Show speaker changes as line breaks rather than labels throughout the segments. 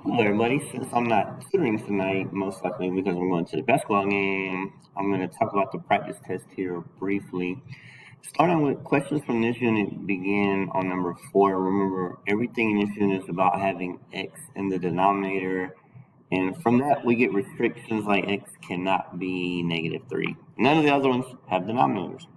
Hello, everybody. Since I'm not tutoring tonight, most likely because I'm going to the basketball game, I'm going to talk about the practice test here briefly. Starting with questions from this unit begin on number 4. Remember, everything in this unit is about having x in the denominator, and from that we get restrictions like x cannot be -3. None of the other ones have denominators.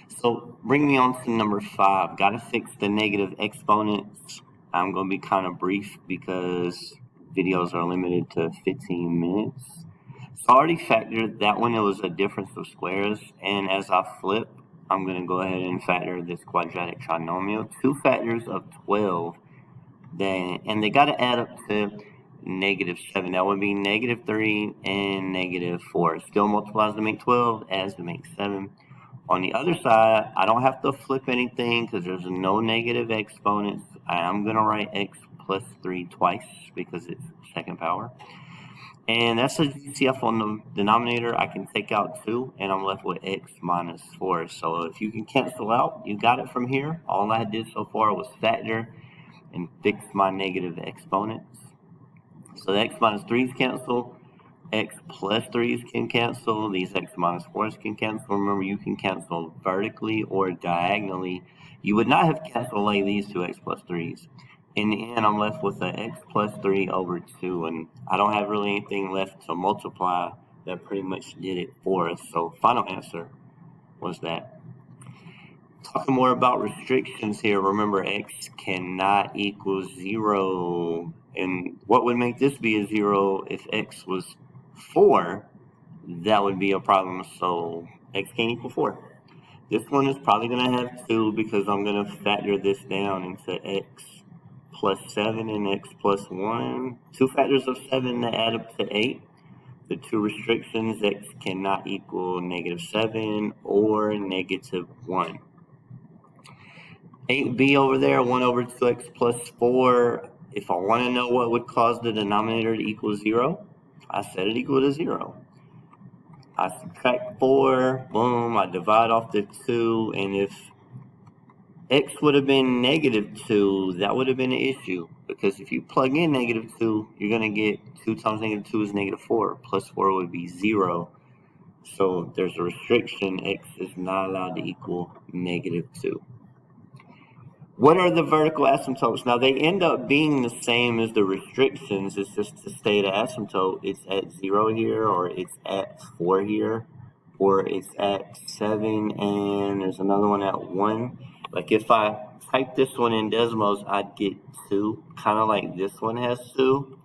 So bring me on to number 5. Got to fix the negative exponents. I'm going to be kind of brief because videos are limited to 15 minutes. So I already factored that one. It was a difference of squares. And as I flip, I'm going to go ahead and factor this quadratic trinomial. 2 factors of 12. And they got to add up to -7. That would be -3 and -4. Still multiplies to make 12, adds to make 7. On the other side, I don't have to flip anything because there's no negative exponents. I am going to write x plus 3 twice because it's second power. And that's a GCF on the denominator. I can take out 2, and I'm left with x minus 4. So if you can cancel out, you got it from here. All I did so far was factor and fix my negative exponents. So the x minus 3's cancel. X plus 3's can cancel. These x minus 4's can cancel. Remember, you can cancel vertically or diagonally. You would not have canceled like these two x plus 3's. In the end, I'm left with an x plus 3 over 2, and I don't have really anything left to multiply. That pretty much did it for us. So final answer was that. Talking more about restrictions here, remember x cannot equal 0. And what would make this be a 0 if x was 4? That would be a problem. So x can't equal 4. This one is probably going to have 2 because I'm going to factor this down into x plus 7 and x plus 1. 2 factors of 7 that add up to 8. The 2 restrictions, x cannot equal -7 or -1. 8b over there, 1 over 2x plus 4. If I want to know what would cause the denominator to equal 0, I set it equal to 0. I subtract 4, boom, I divide off the 2, and if x would have been -2, that would have been an issue, because if you plug in -2, you're going to get 2 times -2 is -4, plus 4 would be 0. So there's a restriction, x is not allowed to equal -2. What are the vertical asymptotes? Now, they end up being the same as the restrictions. It's just to state an asymptote. It's at 0 here, or it's at 4 here, or it's at 7, and there's another one at 1. Like if I type this one in Desmos, I'd get 2, kind of like this one has 2,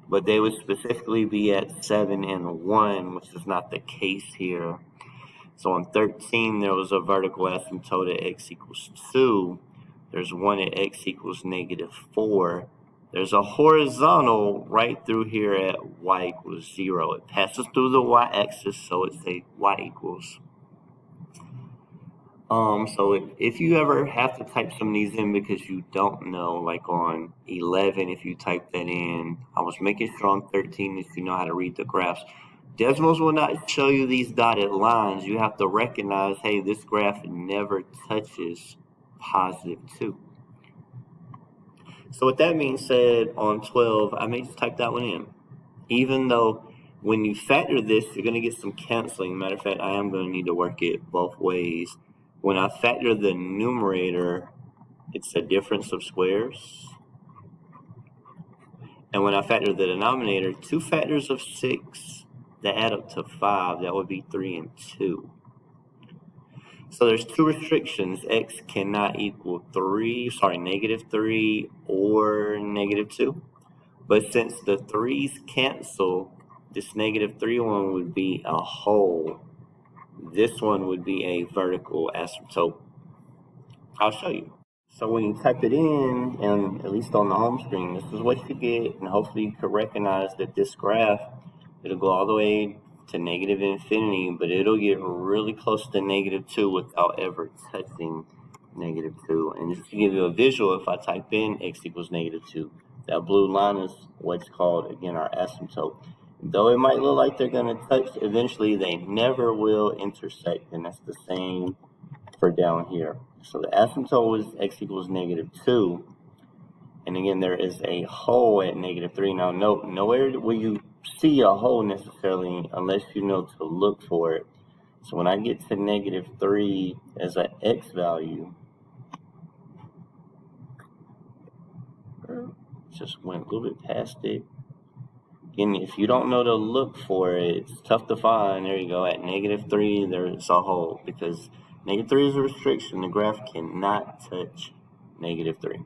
but they would specifically be at 7 and 1, which is not the case here. So on 13, there was a vertical asymptote at x equals 2. There's one at x equals -4. There's a horizontal right through here at y equals 0. It passes through the y-axis, so it's a y equals. So if you ever have to type some of these in because you don't know, like on 11, if you type that in, I was making sure on 13 if you know how to read the graphs. Desmos will not show you these dotted lines. You have to recognize, hey, this graph never touches +2. So with that being said, on 12, I may just type that one in. Even though when you factor this, you're going to get some canceling. Matter of fact, I am going to need to work it both ways. When I factor the numerator, it's a difference of squares. And when I factor the denominator, 2 factors of 6 that add up to 5, that would be 3 and 2. So there's 2 restrictions. X cannot equal -3 or -2. But since the 3's cancel, this -3 one would be a hole. This one would be a vertical asymptote. I'll show you. So when you type it in, and at least on the home screen, this is what you get, and hopefully you can recognize that this graph, it'll go all the way to -infinity, but it'll get really close to -2 without ever touching -2. And just to give you a visual, if I type in x equals -2, that blue line is what's called, again, our asymptote. Though it might look like they're going to touch, eventually they never will intersect, and that's the same for down here. So the asymptote was x equals -2, And again, there is a hole at -3. Now, note, nowhere will you see a hole necessarily unless you know to look for it. So when I get to -3 as an x value, just went a little bit past it. Again, if you don't know to look for it, it's tough to find. There you go. At -3, there's a hole because -3 is a restriction. The graph cannot touch -3.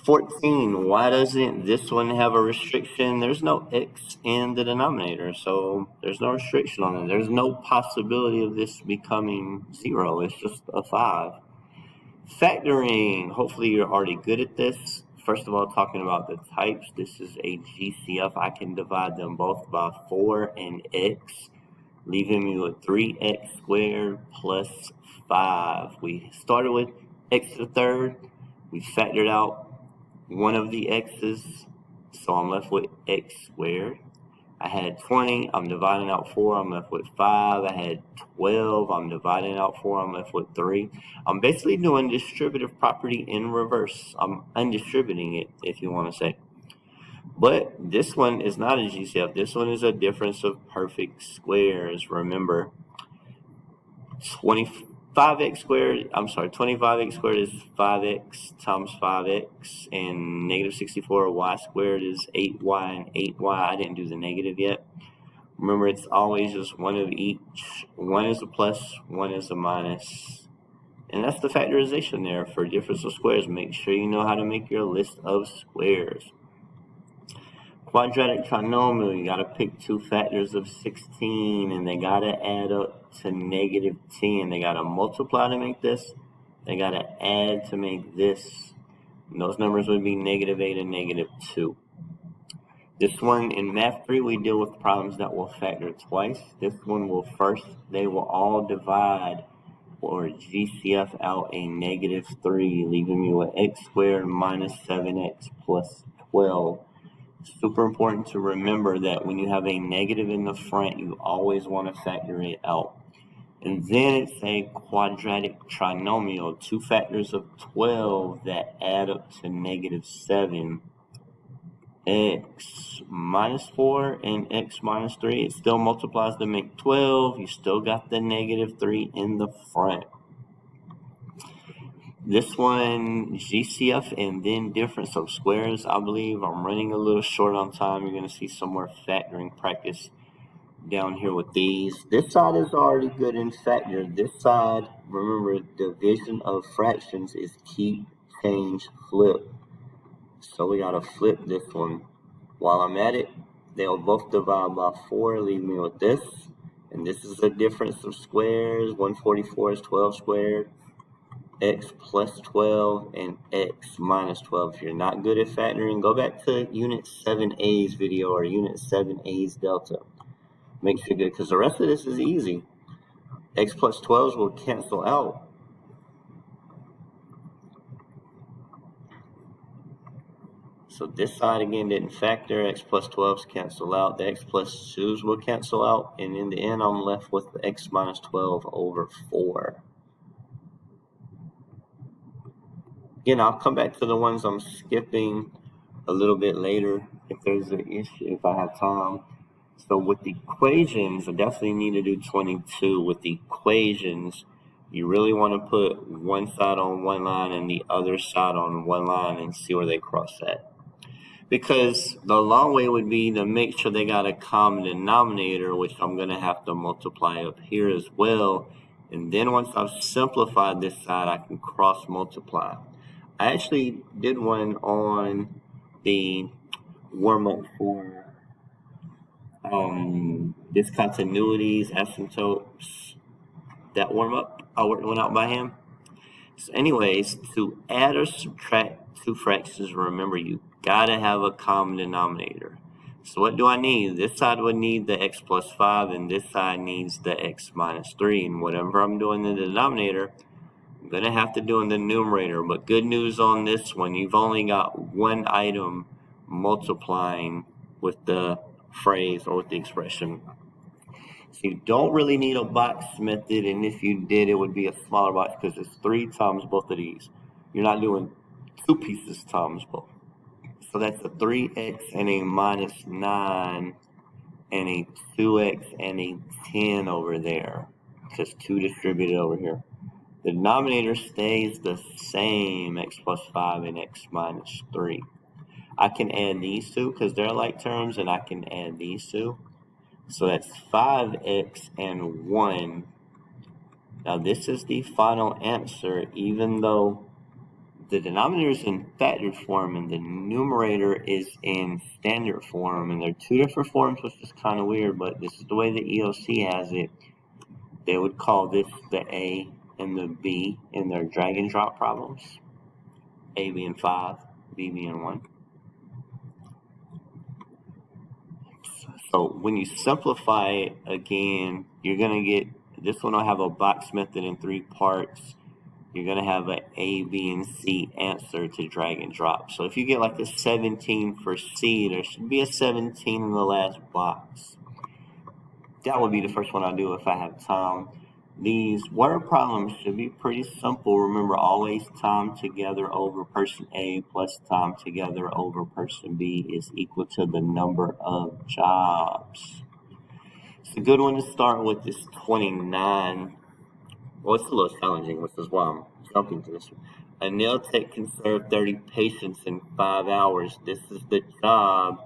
14, why doesn't this one have a restriction? There's no x in the denominator, so there's no restriction on it. There's no possibility of this becoming 0. It's just a 5. Factoring, hopefully you're already good at this. First of all, talking about the types, this is a GCF. I can divide them both by 4 and x, leaving me with 3x squared plus 5. We started with x to the third. We factored out one of the x's, so I'm left with x squared. I had 20, I'm dividing out 4, I'm left with 5. I had 12, I'm dividing out 4, I'm left with 3. I'm basically doing distributive property in reverse. I'm undistributing it, if you want to say. But this one is not a GCF. This one is a difference of perfect squares. Remember, 25x squared is 5x times 5x, and -64y squared is 8y, and 8y, I didn't do the negative yet. Remember, it's always just one of each. One is a plus, one is a minus. And that's the factorization there for difference of squares. Make sure you know how to make your list of squares. Quadratic trinomial, you got to pick two factors of 16, and they got to add up to -10. They got to multiply to make this. They got to add to make this. And those numbers would be -8 and -2. This one, in Math 3, we deal with problems that will factor twice. This one will first, they will all divide or GCF out a -3, leaving me with x squared minus 7x plus 12. Super important to remember that when you have a negative in the front, you always want to factor it out. And then it's a quadratic trinomial, two factors of 12 that add up to -7. X minus 4 and x minus 3, it still multiplies to make 12. You still got the -3 in the front. This one, GCF and then difference of squares. I believe I'm running a little short on time. You're going to see some more factoring practice down here with these. This side is already good in factor. This side, remember, division of fractions is keep, change, flip. So we got to flip this one. While I'm at it, they'll both divide by 4, leave me with this. And this is a difference of squares. 144 is 12 squared. X plus 12 and x minus 12. If you're not good at factoring, go back to Unit 7a's video or Unit 7a's delta. Make sure you're good, because the rest of this is easy. X plus 12s will cancel out. So this side again didn't factor. X plus 12s cancel out. The x plus 2s will cancel out. And in the end, I'm left with the x minus 12 over 4. Again, I'll come back to the ones I'm skipping a little bit later if there's an issue, if I have time. So with the equations, I definitely need to do 22. With the equations, you really want to put one side on one line and the other side on one line and see where they cross at. Because the long way would be to make sure they got a common denominator, which I'm going to have to multiply up here as well. And then once I've simplified this side, I can cross multiply. I actually did one on the warm-up for discontinuities, asymptotes, that warm-up I went out by hand. So anyways, to add or subtract two fractions, remember you gotta have a common denominator. So what do I need? This side would need the x plus 5 and this side needs the x minus 3. And whatever I'm doing in the denominator, I'm going to have to do in the numerator. But good news on this one, you've only got one item multiplying with the phrase or with the expression. So you don't really need a box method, and if you did, it would be a smaller box because it's 3 times both of these. You're not doing 2 pieces times both. So that's a 3x and a minus 9 and a 2x and a 10 over there. Just 2 distributed over here. The denominator stays the same, x plus 5 and x minus 3. I can add these two because they're like terms, and I can add these two. So that's 5x and 1. Now this is the final answer, even though the denominator is in factored form and the numerator is in standard form, and they're 2 different forms, which is kind of weird, but this is the way the EOC has it. They would call this the A and the B in their drag and drop problems. A being 5, B being 1. So when you simplify it again, you're going to get, this one will have a box method in 3 parts. You're going to have an A, B, and C answer to drag and drop. So if you get like a 17 for C, there should be a 17 in the last box. That would be the first one I'll do if I have time. These word problems should be pretty simple. Remember, always time together over person A plus time together over person B is equal to the number of jobs. It's a good one to start with is 29. Well, it's a little challenging, which is why I'm jumping to this one. A nail tech can serve 30 patients in 5 hours. This is the job,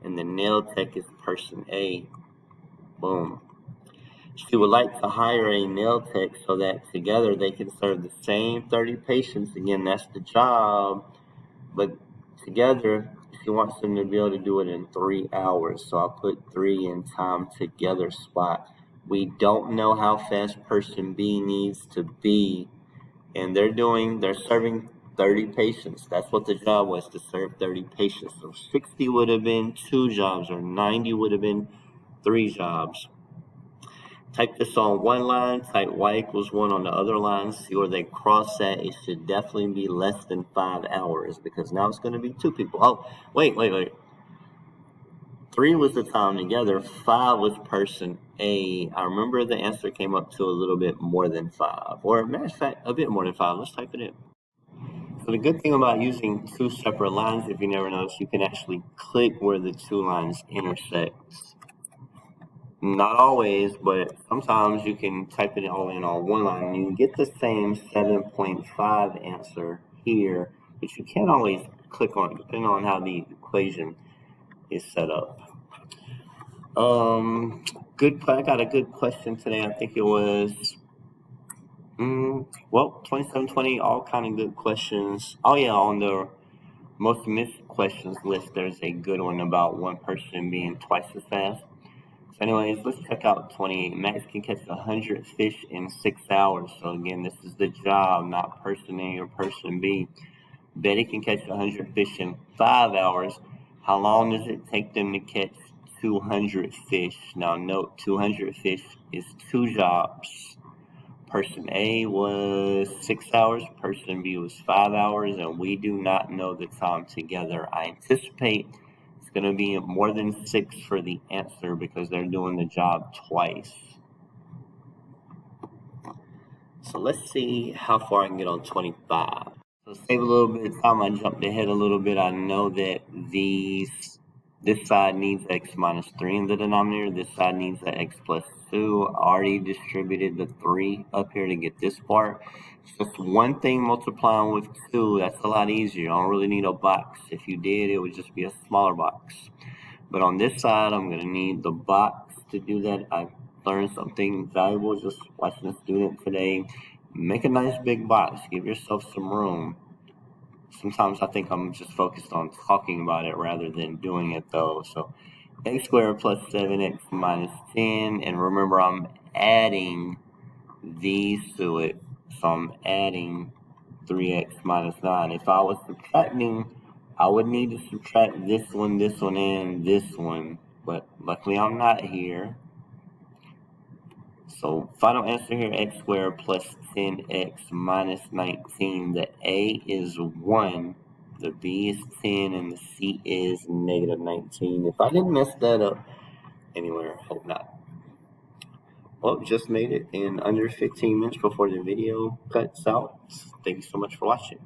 and the nail tech is person A. Boom. She would like to hire a nail tech so that together they can serve the same 30 patients. Again, that's the job, but together she wants them to be able to do it in 3 hours. So I'll put 3 in time together spot. We don't know how fast person B needs to be, and they're serving 30 patients. That's what the job was, to serve 30 patients. So 60 would have been 2 jobs, or 90 would have been 3 jobs. Type this on one line, type y equals 1 on the other line, see where they cross at. It should definitely be less than 5 hours, because now it's going to be 2 people. Oh, wait. 3 was the time together, 5 was person A. I remember the answer came up to a little bit more than 5, or matter of fact, a bit more than 5. Let's type it in. So the good thing about using 2 separate lines, if you never noticed, you can actually click where the 2 lines intersect. Not always, but sometimes you can type it all in on one line and you can get the same 7.5 answer here, but you can't always click on it depending on how the equation is set up. I got a good question today. I think it was 2720, all kind of good questions. Oh yeah, on the most missed questions list, there's a good one about one person being twice as fast. So anyways, let's check out 28. Max can catch 100 fish in 6 hours. So again, this is the job, not person A or person B. Betty can catch 100 fish in 5 hours. How long does it take them to catch 200 fish? Now note, 200 fish is 2 jobs. Person A was 6 hours, person B was 5 hours, and we do not know the time together. I anticipate it's going to be more than 6 for the answer because they're doing the job twice. So let's see how far I can get on 25. So save a little bit of time. I jumped ahead a little bit. I know that this side needs x minus 3 in the denominator. This side needs the x plus 2. I already distributed the 3 up here to get this part. It's just one thing multiplying with 2. That's a lot easier. You don't really need a box. If you did, it would just be a smaller box. But on this side, I'm going to need the box to do that. I learned something valuable just watching a student today. Make a nice big box. Give yourself some room. Sometimes I think I'm just focused on talking about it rather than doing it though. So x squared plus 7x minus 10. And remember, I'm adding these to it. So I'm adding 3x minus 9. If I was subtracting, I would need to subtract this one, and this one. But luckily I'm not here. So final answer here, x squared plus 10x minus 19. The A is 1, the B is 10, and the C is negative 19. If I didn't mess that up anywhere, hope not. Well, just made it in under 15 minutes before the video cuts out. Thank you so much for watching.